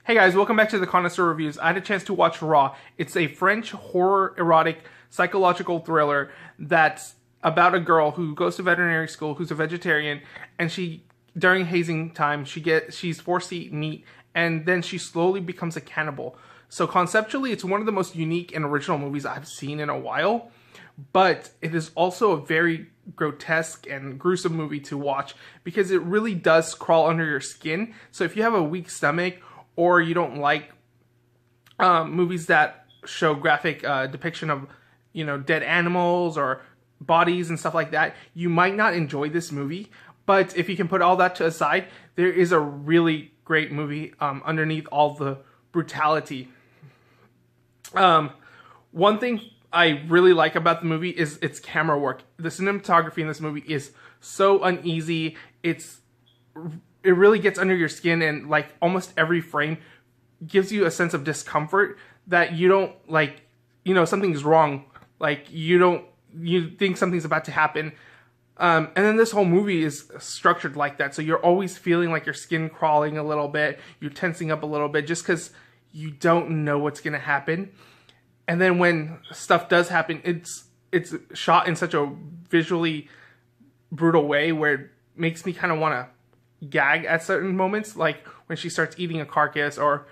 Hey guys, welcome back to the Connoisseur Reviews. I had a chance to watch Raw. It's a French horror, erotic, psychological thriller that's about a girl who goes to veterinary school, who's a vegetarian, and during hazing time, she's forced to eat meat, and then she slowly becomes a cannibal. So conceptually, it's one of the most unique and original movies I've seen in a while, but it is also a very grotesque and gruesome movie to watch because it really does crawl under your skin. So if you have a weak stomach, or you don't like movies that show graphic depiction of, dead animals or bodies and stuff like that, you might not enjoy this movie. But if you can put all that to aside, there is a really great movie underneath all the brutality. One thing I really like about the movie is its camera work. The cinematography in this movie is so uneasy. It really gets under your skin, and like almost every frame gives you a sense of discomfort that you don't like, something's wrong. Like you think something's about to happen. And then this whole movie is structured like that. So you're always feeling like your skin crawling a little bit. You're tensing up a little bit just because you don't know what's going to happen. And then when stuff does happen, it's shot in such a visually brutal way where it makes me kind of want to gag at certain moments, like when she starts eating a carcass or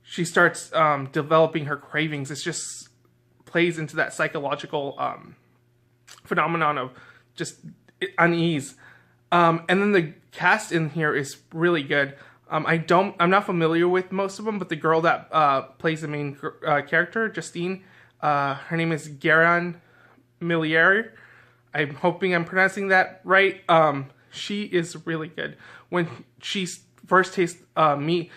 she starts developing her cravings. It just plays into that psychological phenomenon of just unease. And then the cast in here is really good. I'm not familiar with most of them, but the girl that plays the main character, Justine, her name is Guerin Milliere. I'm hoping I'm pronouncing that right. She is really good. When she first tastes meat,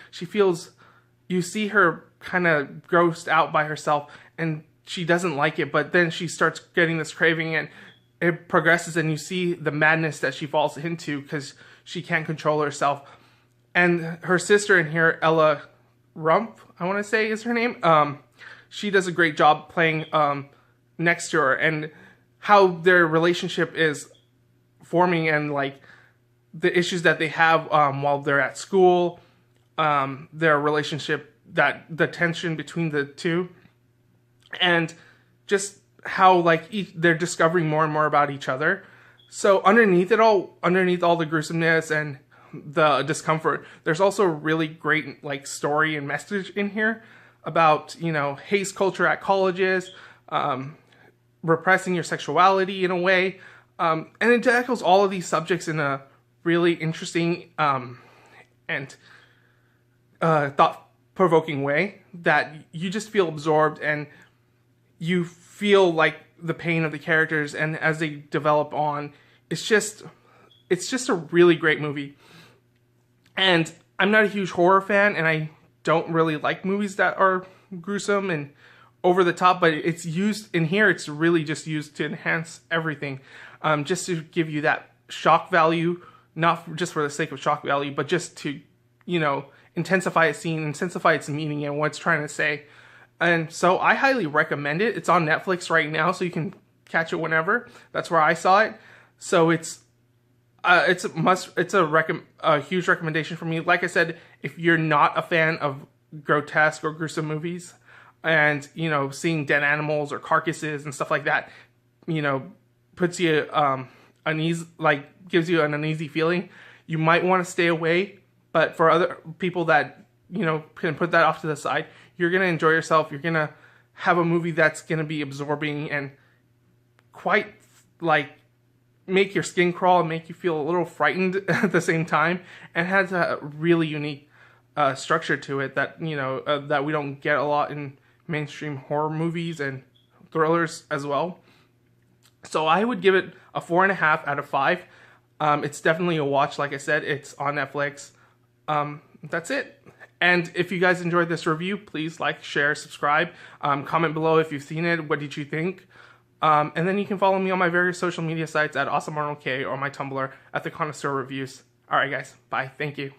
you see her kind of grossed out by herself, and she doesn't like it, but then she starts getting this craving, and it progresses, and you see the madness that she falls into because she can't control herself. And her sister in here, Ella Rump, I want to say is her name, she does a great job playing next to her, and how their relationship is forming, and like the issues that they have while they're at school, their relationship, the tension between the two, and just how they're discovering more and more about each other. So underneath all the gruesomeness and the discomfort, there's also a really great story and message in here about haze culture at colleges, repressing your sexuality in a way, and it tackles all of these subjects in a really interesting and thought-provoking way that you just feel absorbed, and you feel like the pain of the characters, and as they develop on, it's just a really great movie. And I'm not a huge horror fan, and I don't really like movies that are gruesome and over the top, but it's used in here, it's really just used to enhance everything, just to give you that shock value, not just for the sake of shock value, but just to, intensify a scene, intensify its meaning and what it's trying to say. And so I highly recommend it. It's on Netflix right now, so you can catch it whenever. That's where I saw it. So it's a huge recommendation for me. Like I said, if you're not a fan of grotesque or gruesome movies, and seeing dead animals or carcasses and stuff like that, puts you gives you an uneasy feeling, you might want to stay away. But for other people that can put that off to the side, you're gonna enjoy yourself. You're gonna have a movie that's gonna be absorbing and quite make your skin crawl and make you feel a little frightened at the same time, and has a really unique structure to it that that we don't get a lot in mainstream horror movies and thrillers as well. So I would give it a 4.5 out of 5. It's definitely a watch. Like I said, it's on Netflix. That's it. And if you guys enjoyed this review, please like, share, subscribe, comment below if you've seen it. What did you think? And then you can follow me on my various social media sites at AwesomeArnoldK, or my Tumblr at TheConnoisseur Reviews. Alright guys, bye. Thank you.